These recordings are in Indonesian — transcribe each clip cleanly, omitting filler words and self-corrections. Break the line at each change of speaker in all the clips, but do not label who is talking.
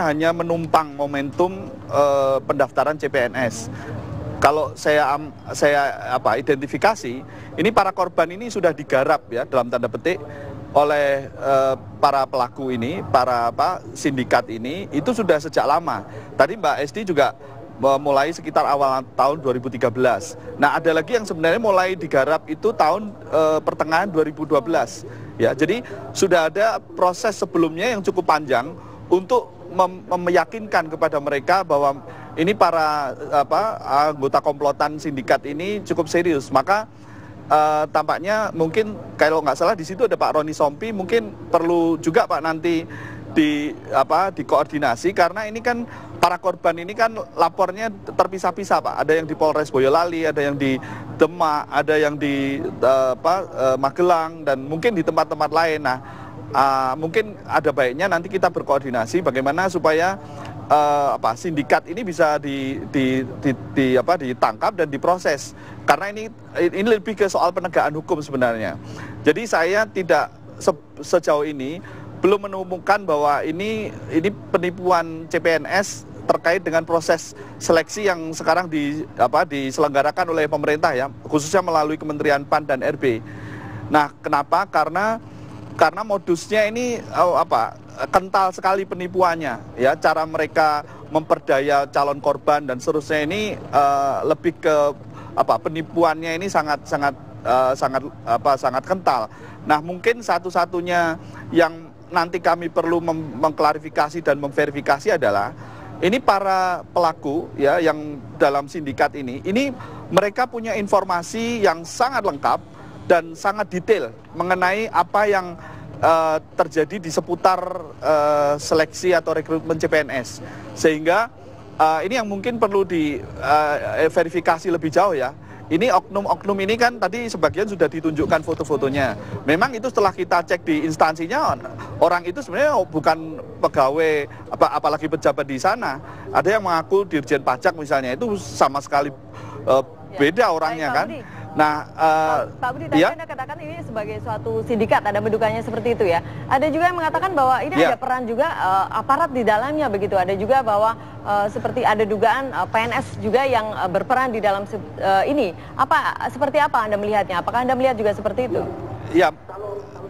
hanya menumpang momentum pendaftaran CPNS. Kalau saya identifikasi, ini para korban ini sudah digarap ya dalam tanda petik oleh para pelaku ini, para sindikat ini itu sudah sejak lama. Tadi Mbak Esti juga mulai sekitar awal tahun 2013. Nah, ada lagi yang sebenarnya mulai digarap itu tahun pertengahan 2012. Ya, jadi sudah ada proses sebelumnya yang cukup panjang untuk meyakinkan kepada mereka bahwa ini para anggota komplotan sindikat ini cukup serius. Maka tampaknya mungkin kalau nggak salah di situ ada Pak Roni Sompi, mungkin perlu juga Pak nanti dikoordinasi, karena ini kan para korban ini kan lapornya terpisah-pisah Pak. Ada yang di Polres Boyolali, ada yang di Demak, ada yang di Magelang, dan mungkin di tempat-tempat lain. Nah, mungkin ada baiknya nanti kita berkoordinasi bagaimana supaya sindikat ini bisa ditangkap dan diproses, karena ini lebih ke soal penegakan hukum sebenarnya. Jadi saya tidak sejauh ini belum menemukan bahwa ini penipuan CPNS terkait dengan proses seleksi yang sekarang diselenggarakan oleh pemerintah ya, khususnya melalui Kementerian PAN dan RB. Nah, kenapa? Karena modusnya ini kental sekali penipuannya ya, cara mereka memperdaya calon korban dan seterusnya ini lebih ke penipuannya ini sangat kental. Nah, mungkin satu-satunya yang nanti kami perlu mengklarifikasi dan memverifikasi adalah ini para pelaku ya yang dalam sindikat ini mereka punya informasi yang sangat lengkap dan sangat detail mengenai apa yang terjadi di seputar seleksi atau rekrutmen CPNS, sehingga ini yang mungkin perlu diverifikasi lebih jauh ya. Ini oknum-oknum ini kan tadi sebagian sudah ditunjukkan foto-fotonya. Memang itu setelah kita cek di instansinya, orang itu sebenarnya bukan pegawai apalagi pejabat di sana. Ada yang mengaku Dirjen Pajak misalnya, itu sama sekali beda orangnya kan. Nah,
Pak Budi, tadi Anda katakan ini sebagai suatu sindikat, ada bentukannya seperti itu ya. Ada juga yang mengatakan bahwa ini ada peran juga aparat di dalamnya begitu. Ada juga bahwa seperti ada dugaan PNS juga yang berperan di dalam ini. Seperti apa Anda melihatnya? Apakah Anda melihat juga seperti itu?
Ya,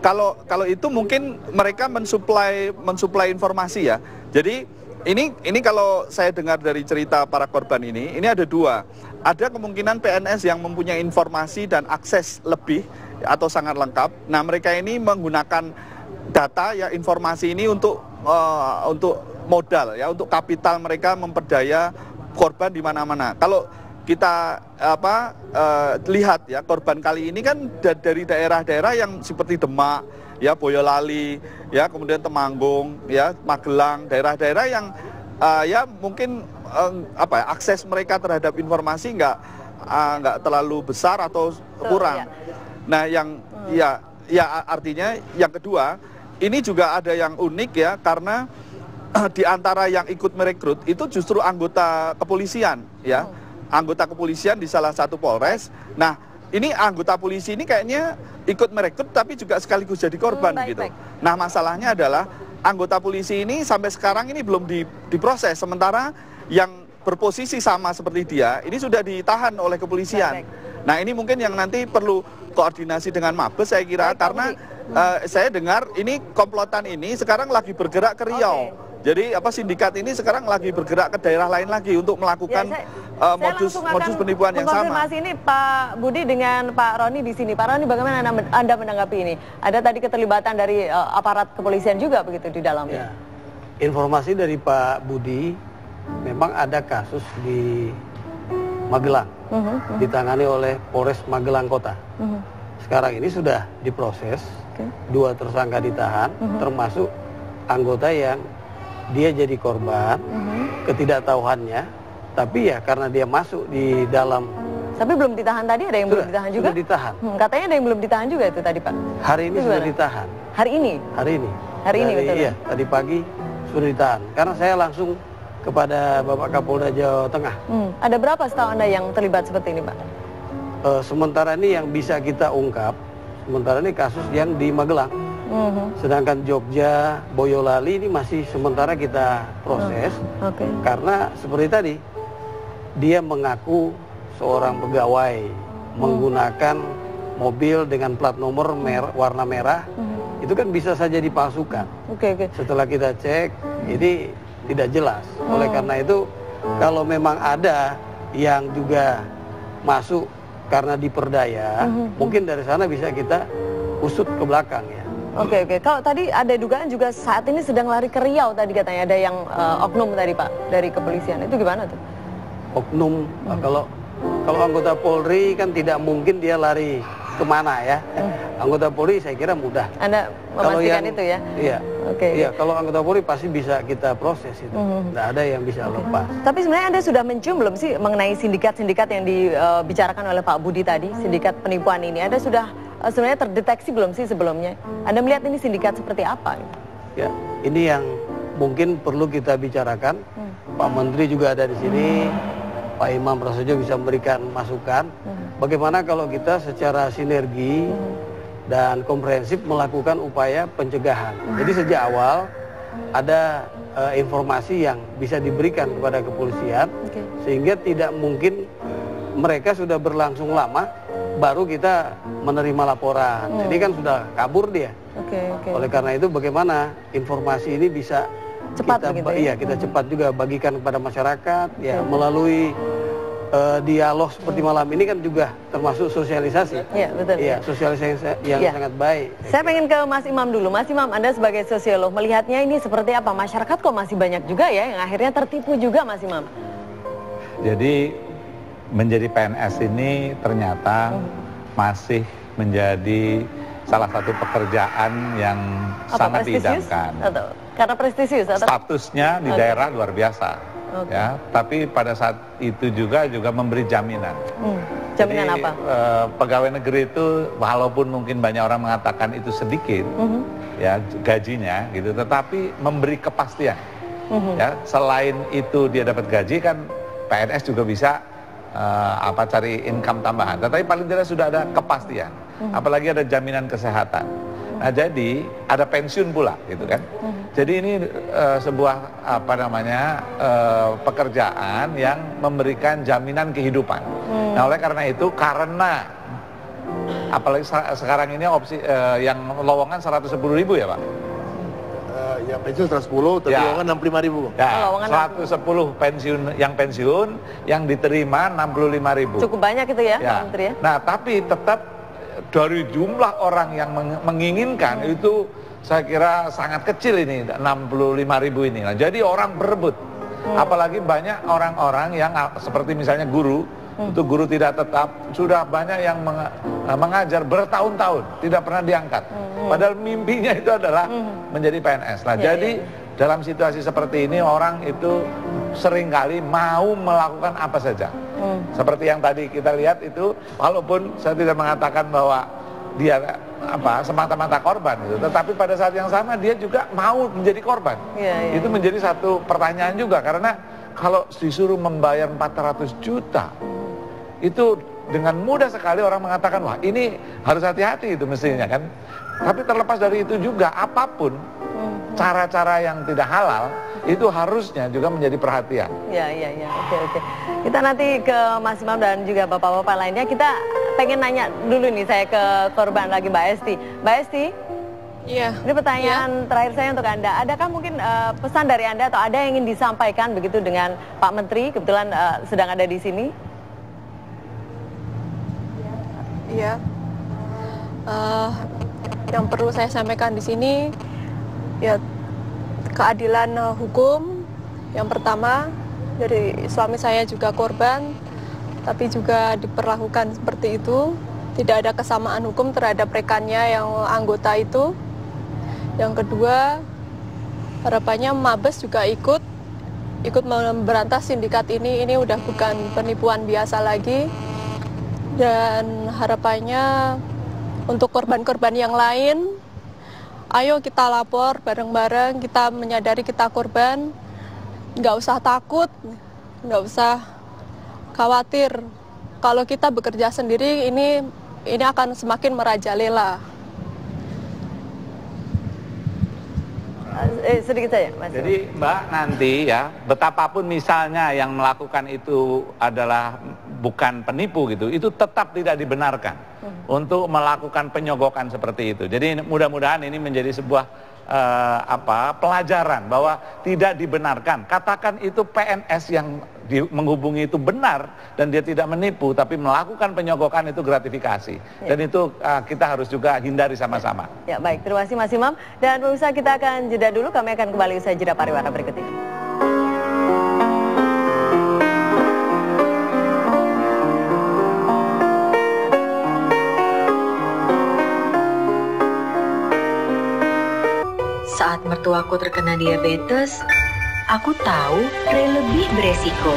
kalau itu mungkin mereka mensuplai informasi ya. Jadi ini kalau saya dengar dari cerita para korban ini ada dua. Ada kemungkinan PNS yang mempunyai informasi dan akses lebih atau sangat lengkap. Nah, mereka ini menggunakan data ya, informasi ini untuk modal ya, untuk kapital mereka memperdaya korban di mana-mana. Kalau kita lihat ya, korban kali ini kan dari daerah-daerah yang seperti Demak ya, Boyolali ya, kemudian Temanggung ya, Magelang, daerah-daerah yang ya mungkin akses mereka terhadap informasi nggak terlalu besar atau kurang. Nah, yang artinya yang kedua ini juga ada yang unik ya, karena di antara yang ikut merekrut itu justru anggota kepolisian ya, anggota kepolisian di salah satu Polres. Nah, ini anggota polisi ini kayaknya ikut merekrut tapi juga sekaligus jadi korban gitu. Nah, masalahnya adalah anggota polisi ini sampai sekarang ini belum diproses, sementara yang berposisi sama seperti dia ini sudah ditahan oleh kepolisian. Nah, ini mungkin yang nanti perlu koordinasi dengan Mabes saya kira, karena saya dengar ini komplotan ini sekarang lagi bergerak ke Riau. Jadi sindikat ini sekarang lagi bergerak ke daerah lain lagi untuk melakukan modus penipuan yang sama.
Mengkonfirmasi ini Pak Budi dengan Pak Roni di sini. Pak Roni, bagaimana Anda menanggapi ini? Ada tadi keterlibatan dari aparat kepolisian juga begitu di dalamnya.
Ya. Informasi dari Pak Budi, memang ada kasus di Magelang, ditangani oleh Polres Magelang Kota. Sekarang ini sudah diproses, 2 tersangka ditahan, termasuk anggota yang dia jadi korban, ketidaktahuannya, tapi ya karena dia masuk di dalam.
Tapi belum ditahan tadi, ada yang belum ditahan juga?
Sudah ditahan.
Katanya ada yang belum ditahan juga itu tadi Pak.
Hari ini sudah ditahan.
Hari ini?
Hari ini.
Hari ini betul?
Iya, tadi pagi sudah ditahan. Karena saya langsung kepada Bapak Kapolda Jawa Tengah.
Ada berapa setahu Anda yang terlibat seperti ini Pak?
Sementara ini yang bisa kita ungkap, sementara ini kasus yang di Magelang. Sedangkan Jogja, Boyolali ini masih sementara kita proses. Karena seperti tadi, dia mengaku seorang pegawai menggunakan mobil dengan plat nomor warna merah, itu kan bisa saja dipalsukan. Setelah kita cek, ini tidak jelas. Oleh karena itu, kalau memang ada yang juga masuk karena diperdaya, mungkin dari sana bisa kita usut ke belakang ya.
Kalau tadi ada dugaan juga saat ini sedang lari ke Riau tadi katanya, ada yang oknum tadi Pak dari kepolisian, itu gimana tuh?
Oknum, kalau anggota Polri kan tidak mungkin dia lari kemana ya. Anggota Polri saya kira mudah.
Anda memastikan itu ya?
Iya. Iya, kalau anggota Polri pasti bisa kita proses itu. Tidak ada yang bisa lepas.
Tapi sebenarnya Anda sudah mencium belum sih mengenai sindikat-sindikat yang dibicarakan oleh Pak Budi tadi, sindikat penipuan ini? Anda sudah sebenarnya terdeteksi belum sih sebelumnya? Anda melihat ini sindikat seperti apa?
Ya, ini yang mungkin perlu kita bicarakan. Pak Menteri juga ada di sini. Pak Imam Prasojo bisa memberikan masukan. Bagaimana kalau kita secara sinergi dan komprehensif melakukan upaya pencegahan. Jadi sejak awal ada informasi yang bisa diberikan kepada kepolisian, sehingga tidak mungkin mereka sudah berlangsung lama baru kita menerima laporan. Jadi kan sudah kabur dia. Oleh karena itu bagaimana informasi ini bisa cepat kita cepat juga bagikan kepada masyarakat ya, melalui dialog seperti malam ini kan juga termasuk sosialisasi.
Iya, betul.
Iya, sosialisasi yang sangat baik.
Saya pengen ke Mas Imam dulu. Mas Imam, Anda sebagai sosiolog melihatnya ini seperti apa? Masyarakat kok masih banyak juga ya yang akhirnya tertipu juga, Mas Imam?
Jadi menjadi PNS ini ternyata masih menjadi salah satu pekerjaan yang sangat diidamkan.
Karena prestisius?
Statusnya di daerah luar biasa. Ya, tapi pada saat itu juga memberi jaminan.
Jaminan
apa? Pegawai negeri itu walaupun mungkin banyak orang mengatakan itu sedikit, ya gajinya gitu, tetapi memberi kepastian. Ya, selain itu dia dapat gaji kan PNS juga bisa cari income tambahan. Tetapi paling tidak sudah ada kepastian. Apalagi ada jaminan kesehatan. Nah, jadi ada pensiun pula gitu kan. Jadi ini sebuah pekerjaan yang memberikan jaminan kehidupan. Nah, oleh karena itu karena apalagi sekarang ini opsi yang lowongan 110.000 ya, Pak.
Yang pensiun 110, tapi lowongan 65.000.
Ya, 110 pensiun yang diterima 65.000.
Cukup banyak itu ya, Pak Menteri ya.
Nah, tapi tetap dari jumlah orang yang menginginkan itu saya kira sangat kecil ini, 65.000 ini. Nah, jadi orang berebut. Apalagi banyak orang-orang yang seperti misalnya guru, itu guru tidak tetap, sudah banyak yang mengajar bertahun-tahun, tidak pernah diangkat. Padahal mimpinya itu adalah menjadi PNS. Nah, jadi dalam situasi seperti ini orang itu seringkali mau melakukan apa saja. Seperti yang tadi kita lihat itu, walaupun saya tidak mengatakan bahwa dia semata-mata korban gitu, tetapi pada saat yang sama dia juga mau menjadi korban. Itu menjadi satu pertanyaan juga, karena kalau disuruh membayar 400 juta itu dengan mudah sekali orang mengatakan wah ini harus hati-hati itu mestinya kan. Tapi terlepas dari itu juga apapun cara-cara yang tidak halal itu harusnya juga menjadi perhatian.
Oke. Kita nanti ke Mas Imam dan juga bapak-bapak lainnya. Kita pengen nanya dulu nih saya ke korban lagi, Mbak Esti. Mbak Esti?
Iya.
Ini pertanyaan terakhir saya untuk Anda. Adakah mungkin pesan dari Anda atau ada yang ingin disampaikan begitu dengan Pak Menteri? Kebetulan sedang ada di sini.
Iya. Yang perlu saya sampaikan di sini ya keadilan hukum. Yang pertama, dari suami saya juga korban, tapi juga diperlakukan seperti itu. Tidak ada kesamaan hukum terhadap rekannya yang anggota itu. Yang kedua, harapannya Mabes juga ikut memberantas sindikat ini udah bukan penipuan biasa lagi. Dan harapannya untuk korban-korban yang lain, ayo kita lapor bareng-bareng, kita menyadari kita korban, nggak usah takut, nggak usah khawatir. Kalau kita bekerja sendiri ini akan semakin merajalela.
sedikit saja, Mas.
Jadi Mbak, nanti ya, betapapun misalnya yang melakukan itu adalah bukan penipu gitu, itu tetap tidak dibenarkan untuk melakukan penyogokan seperti itu. Jadi mudah-mudahan ini menjadi sebuah pelajaran bahwa tidak dibenarkan. Katakan itu PNS yang menghubungi itu benar dan dia tidak menipu, tapi melakukan penyogokan itu gratifikasi. Dan itu kita harus juga hindari sama-sama.
Ya, baik, terima kasih Mas Imam. Dan pemirsa, kita akan jeda dulu, kami akan kembali usai jeda pariwara berikut ini.
Saat mertuaku terkena diabetes, aku tahu Ray lebih beresiko.